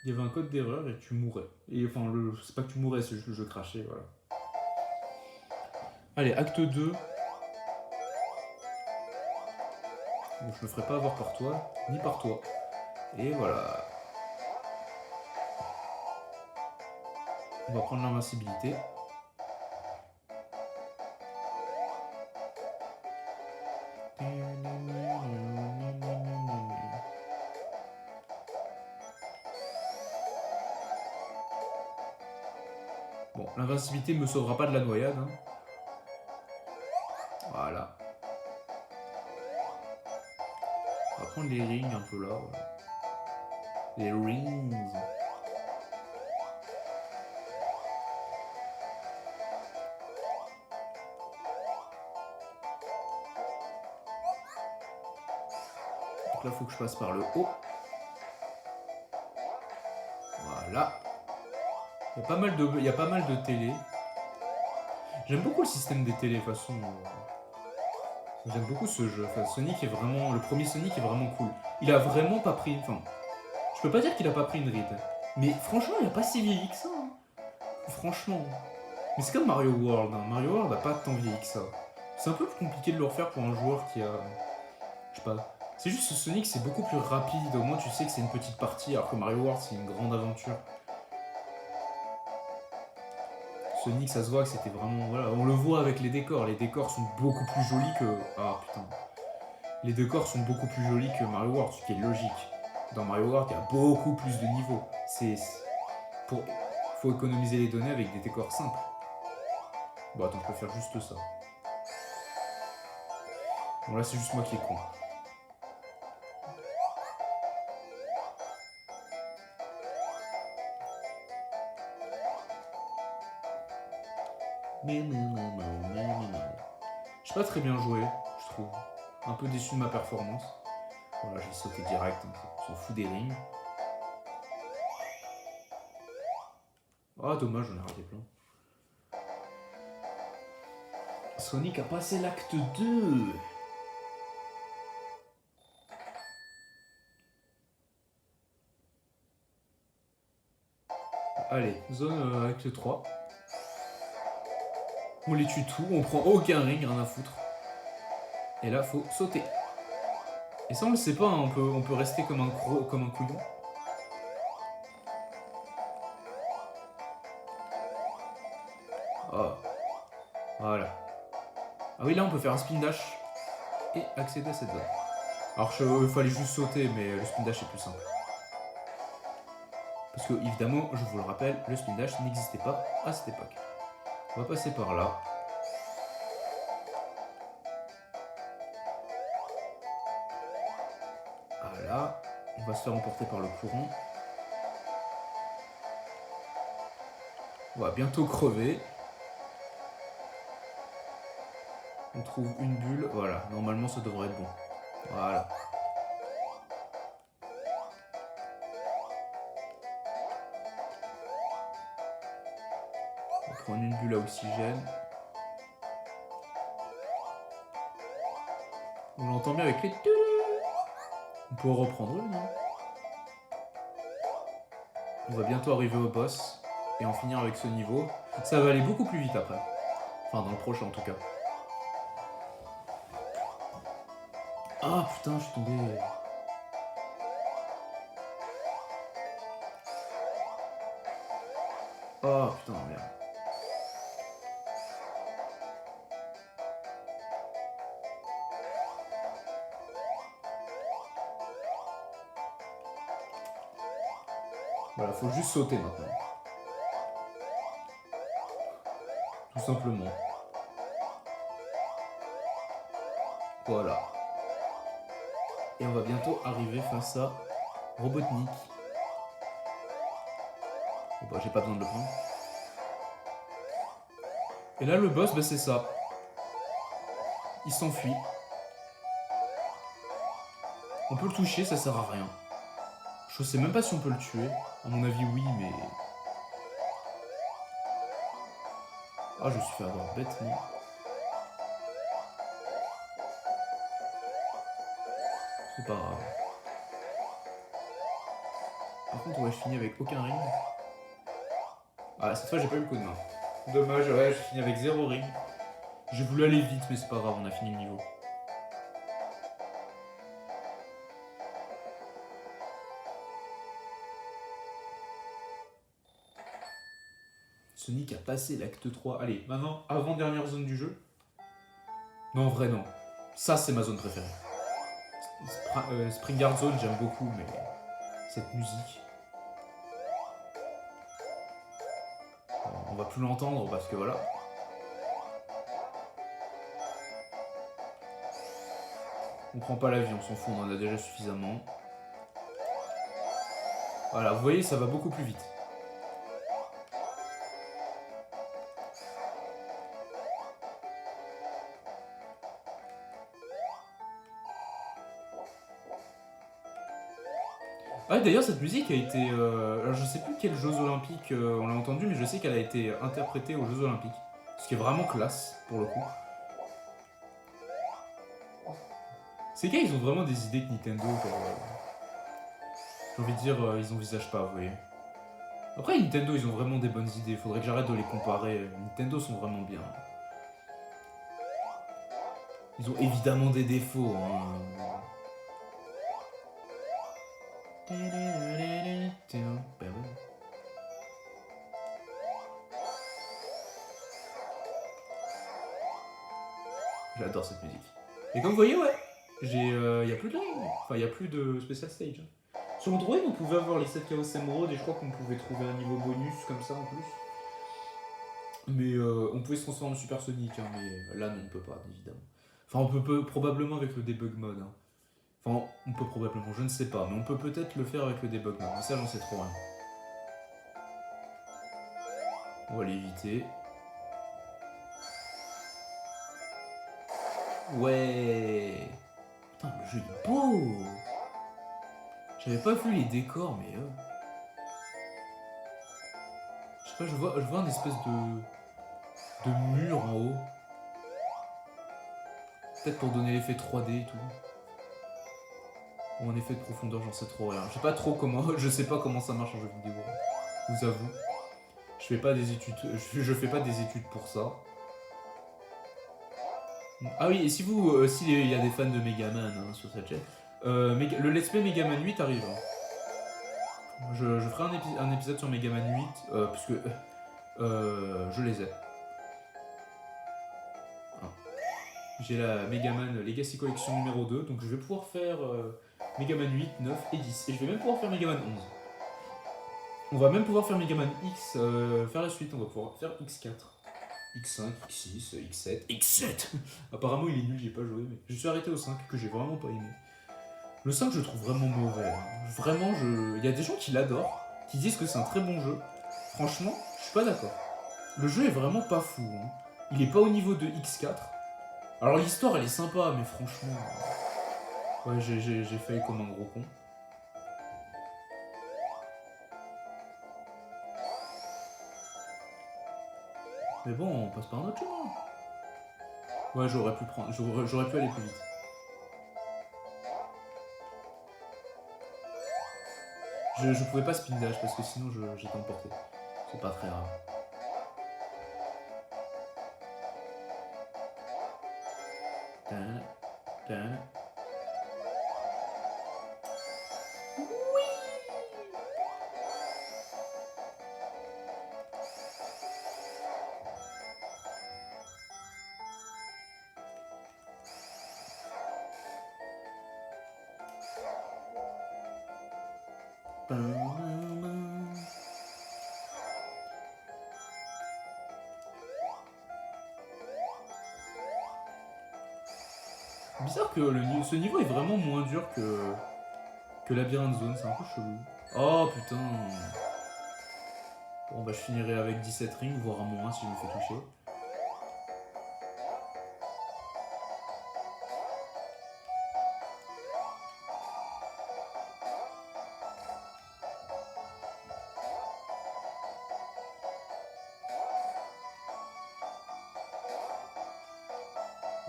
Il y avait un code d'erreur et tu mourais. Et enfin, c'est pas que tu mourais, c'est juste le jeu crachait, voilà. Allez, acte 2. Bon, je me ferai pas avoir par toi, ni par toi. Et voilà. On va prendre l'invincibilité. Bon, l'invincibilité me sauvera pas de la noyade. Hein. Voilà. On va prendre les rings un peu là. Voilà. Les rings. Donc là, il faut que je passe par le haut. Voilà. Il y a pas mal de télé. J'aime beaucoup le système des télés, de toute façon. J'aime beaucoup ce jeu. Enfin, Sonic est vraiment... Le premier Sonic est vraiment cool. Il a vraiment pas pris... Enfin, je peux pas dire qu'il a pas pris une ride. Mais franchement, il a pas si vieilli que ça. Hein. Franchement. Mais c'est comme Mario World. Hein. Mario World n'a pas tant vieilli que ça. C'est un peu plus compliqué de le refaire pour un joueur qui a... Je sais pas. C'est juste que Sonic, c'est beaucoup plus rapide. Au moins, tu sais que c'est une petite partie. Alors que Mario World, c'est une grande aventure. Sonic, ça se voit que c'était vraiment... Voilà, on le voit avec les décors. Les décors sont beaucoup plus jolis que... Ah, putain. Les décors sont beaucoup plus jolis que Mario World, ce qui est logique. Dans Mario World, il y a beaucoup plus de niveaux. Faut économiser les données avec des décors simples. Bon, attends, je peux faire juste ça. Bon, là, c'est juste moi qui est con. J'ai pas très bien joué, je trouve. Un peu déçu de ma performance. Voilà, j'ai sauté direct, on s'en fout des rings. Ah, dommage, j'en ai raté plein. Sonic a passé l'acte 2. Allez, zone acte 3. On les tue tout, on prend aucun ring, rien à foutre. Et là, faut sauter. Et ça, on le sait pas, hein, on peut rester comme un couillon. Oh. Voilà. Ah oui, là, on peut faire un spin dash et accéder à cette zone. Alors, il fallait juste sauter, mais le spin dash est plus simple. Parce que, évidemment, je vous le rappelle, le spin dash n'existait pas à cette époque. On va passer par là. Voilà. On va se faire emporter par le courant. On va bientôt crever. On trouve une bulle. Voilà. Normalement, ça devrait être bon. Voilà. On va prendre une bulle à oxygène. On l'entend bien avec les... On peut reprendre, non? On va bientôt arriver au boss et en finir avec ce niveau. Ça va aller beaucoup plus vite après. Enfin, dans le prochain en tout cas. Ah putain, je suis tombé. Oh putain, merde. Voilà, faut juste sauter maintenant. Tout simplement. Voilà. Et on va bientôt arriver face à Robotnik. Bon bah j'ai pas besoin de le prendre. Et là le boss, bah c'est ça. Il s'enfuit. On peut le toucher, ça sert à rien. Je sais même pas si on peut le tuer. À mon avis oui, mais... Ah, je me suis fait avoir bêtement. C'est pas grave. Par contre, ouais, je finis avec aucun ring. Ah, cette fois, j'ai pas eu le coup de main. Dommage, ouais, j'ai fini avec 0 ring. J'ai voulu aller vite, mais c'est pas grave, on a fini le niveau. Sonic a passé l'acte 3. Allez, maintenant, avant-dernière zone du jeu. Non, en vrai, non. Ça, c'est ma zone préférée. Springard Zone, j'aime beaucoup, mais cette musique... On va plus l'entendre parce que voilà. On prend pas l'avion, on s'en fout, on en a déjà suffisamment. Voilà, vous voyez, ça va beaucoup plus vite. Ah, d'ailleurs, cette musique a été... alors, je sais plus quels Jeux Olympiques on l'a entendu, mais je sais qu'elle a été interprétée aux Jeux Olympiques. Ce qui est vraiment classe, pour le coup. Ces gars, ils ont vraiment des idées que Nintendo... j'ai envie de dire, ils envisagent pas, vous voyez. Après, Nintendo, ils ont vraiment des bonnes idées. Faudrait que j'arrête de les comparer. Nintendo sont vraiment bien. Ils ont évidemment des défauts, hein. J'adore cette musique. Et comme vous voyez, ouais, y a plus de ring. Enfin, y a plus de special stage. Sur Android, on pouvait avoir les 7 Chaos Emerald et je crois qu'on pouvait trouver un niveau bonus comme ça en plus. Mais on pouvait se transformer en Super Sonic, hein, mais là non, on peut pas, évidemment. Enfin, on peut probablement avec le debug mode. Hein. Enfin, on peut probablement, je ne sais pas, mais on peut peut-être le faire avec le debug mode. Mais ça, j'en sais trop rien. On va l'éviter. Ouais. Putain, le jeu est beau. J'avais pas vu les décors, mais... Je sais pas, je vois un espèce de mur en haut. Peut-être pour donner l'effet 3D et tout. Ou un effet de profondeur, j'en sais trop rien. Je sais pas trop comment... Je sais pas comment ça marche en jeu vidéo. Je vous avoue. Je fais pas des études... Je fais pas des études pour ça. Ah oui, et si vous... s'il y a des fans de Megaman hein, sur cette chaîne... le let's play Megaman 8 arrive. Hein. Je ferai un épisode sur Megaman 8, puisque je les ai. Ah. J'ai la Megaman Legacy Collection numéro 2, donc je vais pouvoir faire Megaman 8, 9 et 10. Et je vais même pouvoir faire Megaman 11. On va même pouvoir faire Megaman X, faire la suite, on va pouvoir faire X4. X5, X6, X7, X7. Apparemment il est nul, j'ai pas joué, mais je suis arrêté au 5, que j'ai vraiment pas aimé. Le 5 je le trouve vraiment mauvais. Hein. Vraiment, il y a des gens qui l'adorent, qui disent que c'est un très bon jeu. Franchement, je suis pas d'accord. Le jeu est vraiment pas fou. Hein. Il est pas au niveau de X4. Alors l'histoire elle est sympa, mais franchement... Ouais, j'ai failli comme un gros con. Mais bon, on passe par un autre chemin. Ouais, j'aurais pu prendre... J'aurais pu aller plus vite. Je pouvais pas spin dash parce que sinon j'étais emporté. C'est pas très grave. Bizarre que ce niveau est vraiment moins dur que Labyrinthe Zone, c'est un peu chelou. Oh putain. Bon bah je finirai avec 17 rings, voire moins si je me fais toucher.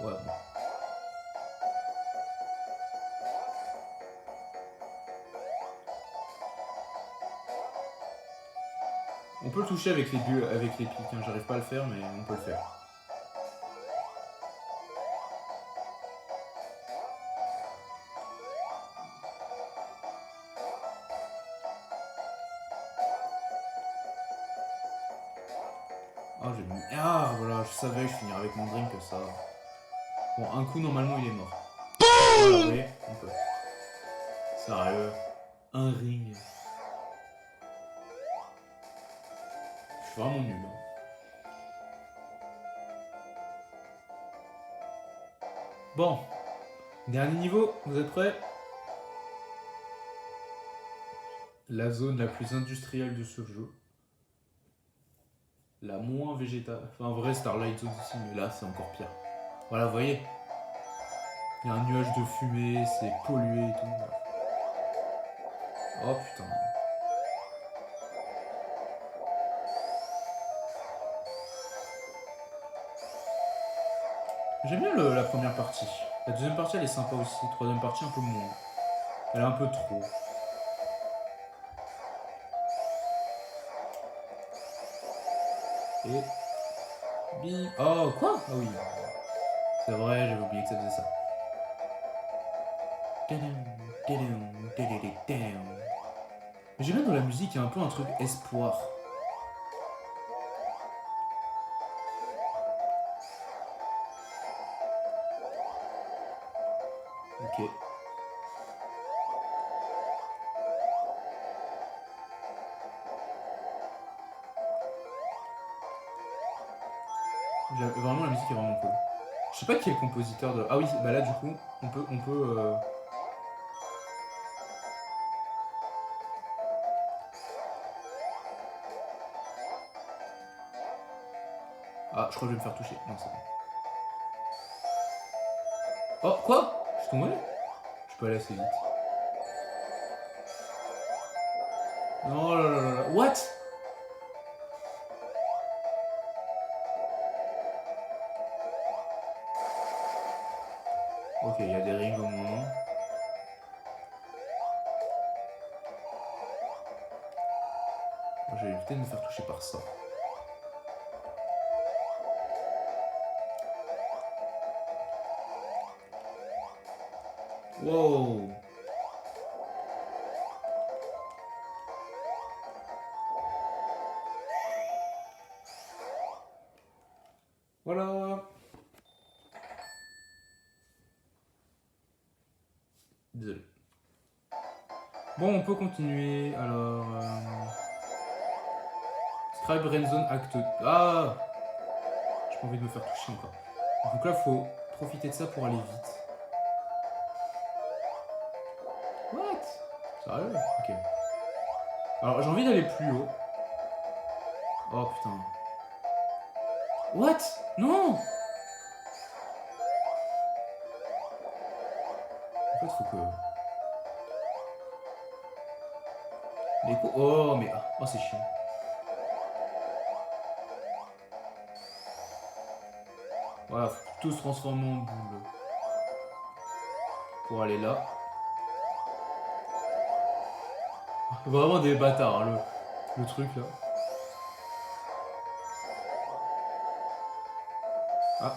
Ouais, bon. On peut le toucher avec les bulles, avec les pics, hein. J'arrive pas à le faire mais on peut le faire. Ah, j'ai mis... Ah, voilà, je savais que je finirais avec mon drink que ça. Bon, un coup, normalement, il est mort. Voilà, oui, on peut. Sérieux. Un ring. Je suis vraiment nul. Hein. Bon. Dernier niveau, vous êtes prêts? La zone la plus industrielle de ce jeu. La moins végétale. Enfin, en vrai, Starlight Zone aussi, mais là, c'est encore pire. Voilà, vous voyez. Il y a un nuage de fumée, c'est pollué et tout. Oh putain. J'aime bien la première partie. La deuxième partie, elle est sympa aussi. La troisième partie, un peu moins. Elle est un peu trop. Et... Bim. Oh, quoi? Ah oui. C'est vrai, j'avais oublié que ça faisait ça. J'aime bien dans la musique, il y a un peu un truc espoir. Ok. Vraiment, la musique est vraiment cool. Je sais pas qui est le compositeur de... Ah oui, bah là, du coup, on peut Ah, je crois que je vais me faire toucher. Non, c'est bon. Oh, quoi? Je suis tombé? Je peux aller assez vite. Non, là, là, là, là. What? Ok, il y a des rings au moins. Je vais éviter de me faire toucher par ça. Wow. Voilà. Désolé. Bon, on peut continuer. Alors... Scribe Rainzone Act... Ah! J'ai pas envie de me faire toucher encore. Donc là, faut profiter de ça pour aller vite. What? Sérieux? Ok. Alors, j'ai envie d'aller plus haut. Oh, putain. What? Non! En fait, faut que... L'écho... Oh, mais... Oh, c'est chiant. Voilà, faut tout se transformer en boule. Pour aller là. Vraiment des bâtards, hein, le truc, là. Ah.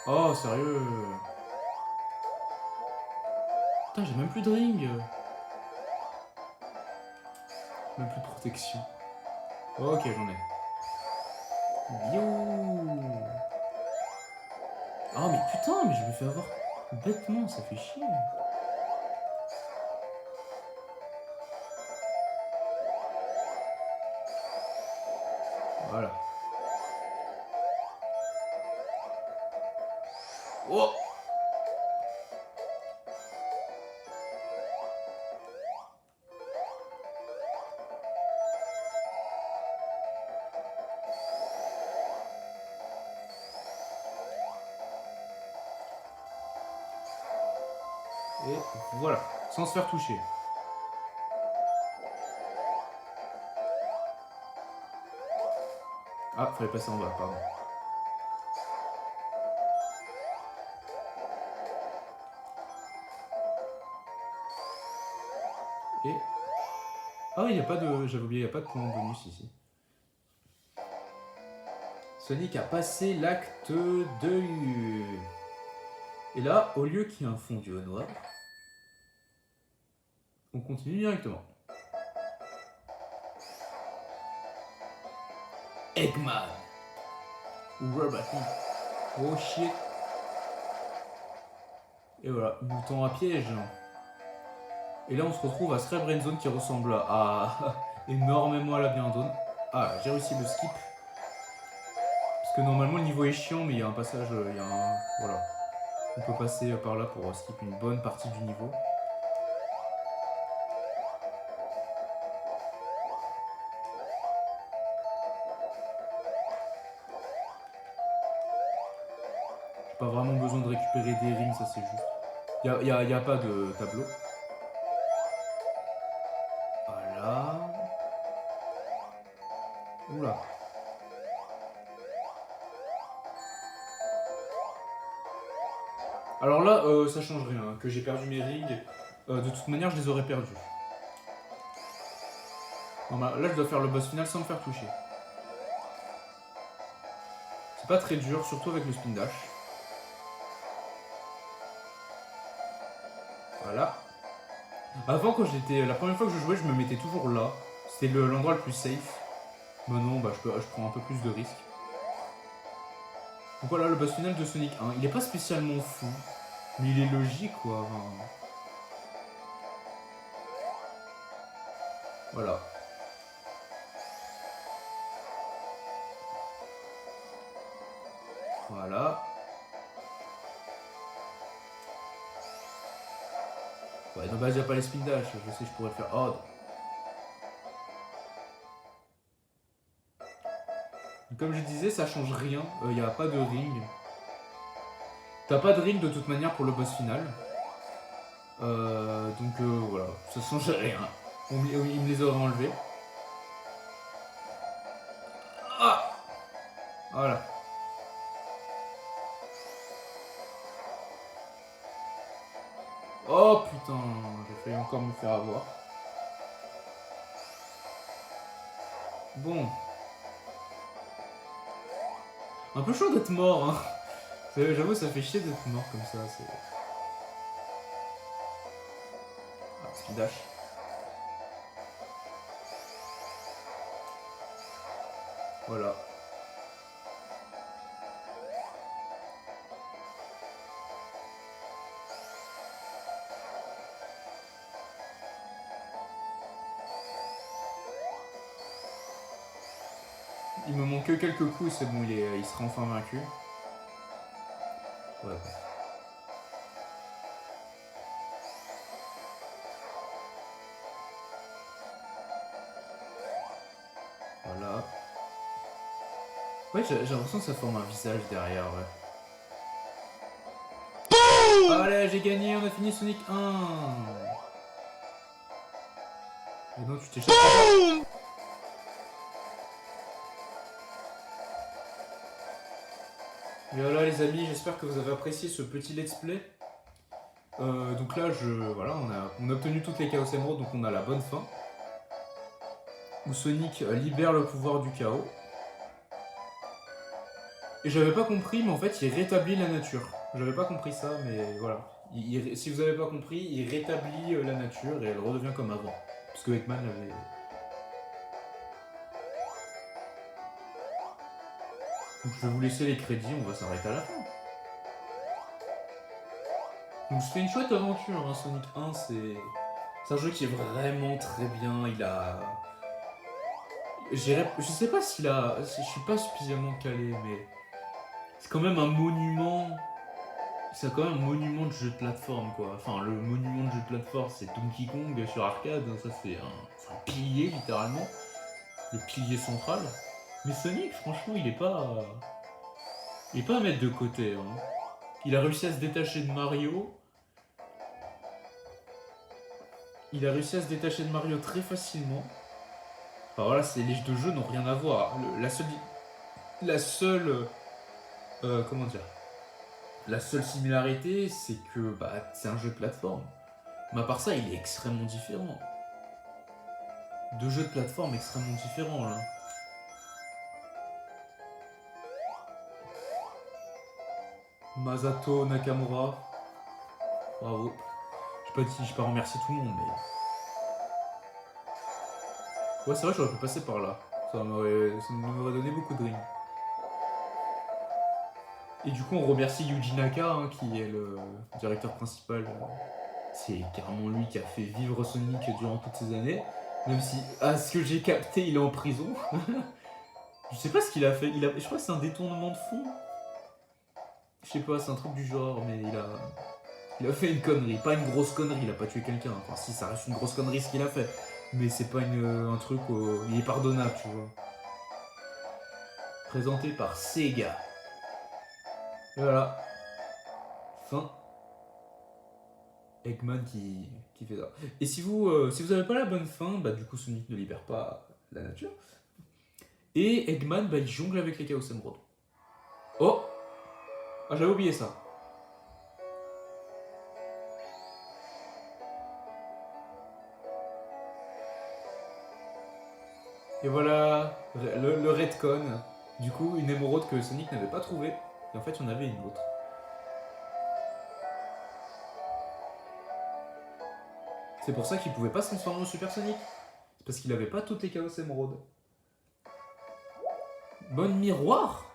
Oh, sérieux? Putain, j'ai même plus de ring. Même plus de protection. Oh, ok, j'en ai. Bio. Oh, mais putain, mais je me fais avoir bêtement, ça fait chier. Voilà. Oh! Et voilà, sans se faire toucher. Ah, fallait passer en bas, pardon. Et... Ah oui, il n'y a pas de... J'avais oublié, il n'y a pas de point bonus ici. Sonic a passé l'acte 2. Et là, au lieu qu'il y ait un fondu au noir, on continue directement. Eggman. Ou Robotnik. Oh shit. Et voilà, bouton à piège. Et là, on se retrouve à Scrap Brain Zone qui ressemble à énormément à Labyrinth Zone. Ah, j'ai réussi le skip. Parce que normalement, le niveau est chiant, mais il y a un passage, il y a un... Voilà. On peut passer par là pour skip une bonne partie du niveau. J'ai pas vraiment besoin de récupérer des rings, ça c'est juste. Y a pas de tableau. Voilà. Oula. Alors là, ça change rien, hein, que j'ai perdu mes rings. De toute manière, je les aurais perdus. Non, bah, là, je dois faire le boss final sans me faire toucher. C'est pas très dur, surtout avec le spin dash. Voilà. Avant, quand j'étais... La première fois que je jouais, je me mettais toujours là. C'était l'endroit le plus safe. Maintenant, bah, je prends un peu plus de risques. Donc voilà, le boss final de Sonic 1. Il est pas spécialement fou, mais il est logique, quoi. Enfin... Voilà. Voilà. Ouais, de base, il n'y a pas les spin dash. Je sais que je pourrais faire odd. Comme je disais, ça change rien. Il n'y a pas de ring. T'as pas de ring de toute manière pour le boss final. Donc voilà, ça change rien. Il me les aurait enlevés. Ah! Voilà. Oh putain, j'ai failli encore me faire avoir. Bon. Un peu chaud d'être mort, hein. J'avoue, ça fait chier d'être mort comme ça. Ah, speed dash. Voilà. Il me manque que quelques coups, c'est bon, il sera enfin vaincu. Ouais. Voilà. Ouais, j'ai l'impression que ça forme un visage derrière, ouais. Allez, j'ai gagné, on a fini Sonic 1. Et non, tu t'échappes. Et voilà les amis, j'espère que vous avez apprécié ce petit let's play. Donc là, voilà, on a obtenu toutes les Chaos Emeralds, donc on a la bonne fin. Où Sonic libère le pouvoir du chaos. Et j'avais pas compris, mais en fait, il rétablit la nature. J'avais pas compris ça, mais voilà. Si vous avez pas compris, il rétablit la nature et elle redevient comme avant. Parce que Eggman l'avait... Donc je vais vous laisser les crédits, on va s'arrêter à la fin. Donc c'était une chouette aventure, hein, Sonic 1, c'est un jeu qui est vraiment très bien, Je sais pas s'il a... Je suis pas suffisamment calé, mais... C'est quand même un monument... C'est quand même un monument de jeu de plateforme, quoi. Enfin, le monument de jeu de plateforme, c'est Donkey Kong sur arcade. Ça, c'est un pilier, littéralement. Le pilier central. Mais Sonic, franchement, il est pas... Il est pas à mettre de côté, hein. Il a réussi à se détacher de Mario. Il a réussi à se détacher de Mario très facilement. Enfin voilà, les deux jeux n'ont rien à voir. Comment dire? La seule similarité, c'est que bah, c'est un jeu de plateforme. Mais à part ça, il est extrêmement différent. Deux jeux de plateforme extrêmement différents là. Masato Nakamura. Bravo. J'ai pas remercié tout le monde, mais. Ouais, c'est vrai, j'aurais pu passer par là. Ça m'aurait donné beaucoup de rings. Et du coup, on remercie Yuji Naka, hein, qui est le directeur principal. C'est carrément lui qui a fait vivre Sonic durant toutes ces années. Même si, à ce que j'ai capté, il est en prison. Je sais pas ce qu'il a fait. Je crois que c'est un détournement de fonds. Je sais pas, c'est un truc du genre, mais il a fait une connerie. Pas une grosse connerie, il a pas tué quelqu'un. Enfin, si, ça reste une grosse connerie ce qu'il a fait. Mais c'est pas un truc. Il est pardonnable, tu vois. Présenté par Sega. Et voilà. Fin. Eggman qui fait ça. Et si vous avez pas la bonne fin, bah du coup Sonic ne libère pas la nature. Et Eggman, bah il jongle avec les Chaos Emerald. Oh! Ah, j'avais oublié ça. Et voilà le retcon. Du coup, une émeraude que Sonic n'avait pas trouvée. Et en fait, il y en avait une autre. C'est pour ça qu'il pouvait pas se transformer en Super Sonic. C'est parce qu'il avait pas toutes les Chaos Emerald. Bonne miroir!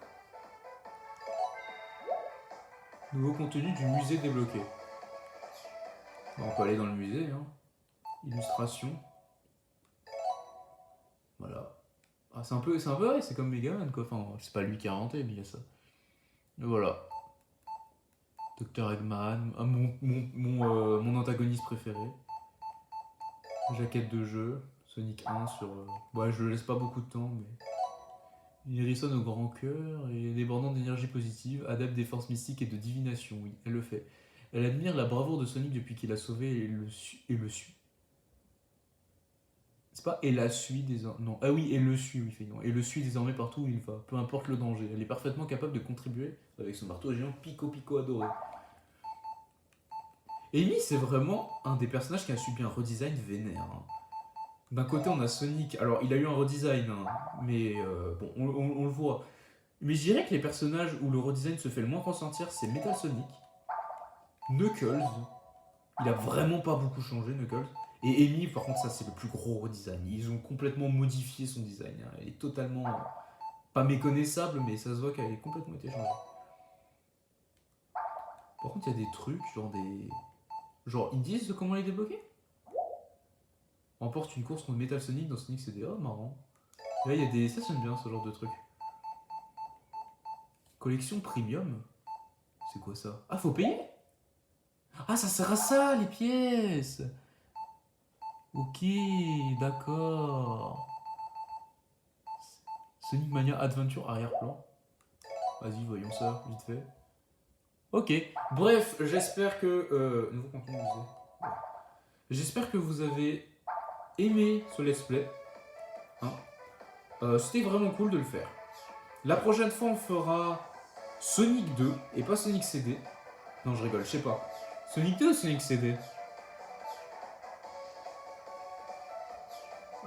Nouveau contenu du musée débloqué. On peut aller dans le musée, hein. Illustration. Voilà. Ah, c'est un peu, ouais, c'est comme Megaman, quoi. Enfin, c'est pas lui qui a inventé, mais il y a ça. Et voilà. Dr. Eggman, mon antagoniste préféré. Jaquette de jeu, Sonic 1 sur... Ouais, je le laisse pas beaucoup de temps, mais... Il hérissonne au grand cœur et débordant d'énergie positive, adepte des forces mystiques et de divination, oui, elle le fait. Elle admire la bravoure de Sonic depuis qu'il l'a sauvé et le suit. C'est pas elle la suit désormais. Non, ah oui, elle le suit, oui, fait non. Elle le suit désormais partout où il va, peu importe le danger. Elle est parfaitement capable de contribuer avec son marteau géant Pico Pico adoré. Amy, c'est vraiment un des personnages qui a subi un redesign vénère. Hein. D'un côté, on a Sonic. Alors, il a eu un redesign, hein, mais bon, on le voit. Mais je dirais que les personnages où le redesign se fait le moins ressentir, c'est Metal Sonic, Knuckles. Il a vraiment pas beaucoup changé, Knuckles. Et Amy, par contre, ça c'est le plus gros redesign. Ils ont complètement modifié son design. Hein. Elle est totalement pas méconnaissable, mais ça se voit qu'elle a complètement été changée. Par contre, il y a des trucs, genre ils disent comment les débloquer. Remporte une course contre Metal Sonic dans Sonic CD. Oh, marrant. Là, il y a des... Ça, j'aime bien ce genre de truc. Collection premium. C'est quoi ça? Ah, faut payer? Ah, ça sert à ça, les pièces. Ok, d'accord. Sonic Mania Adventure arrière-plan. Vas-y, voyons ça, vite fait. Ok, bref, j'espère que... nouveau contenu musée. J'espère que vous avez aimé ce let's play. Hein. C'était vraiment cool de le faire. La prochaine fois, on fera Sonic 2 et pas Sonic CD. Non, je rigole, je sais pas. Sonic 2 ou Sonic CD?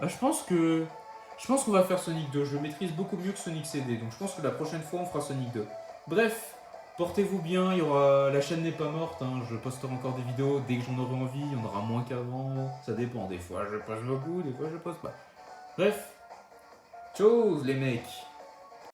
Je pense qu'on va faire Sonic 2. Je le maîtrise beaucoup mieux que Sonic CD. Donc je pense que la prochaine fois, on fera Sonic 2. Bref, portez-vous bien. La chaîne n'est pas morte. Hein. Je posterai encore des vidéos dès que j'en aurai envie. Il y en aura moins qu'avant. Ça dépend. Des fois, je poste beaucoup. Des fois, je poste pas. Bref. Ciao les mecs.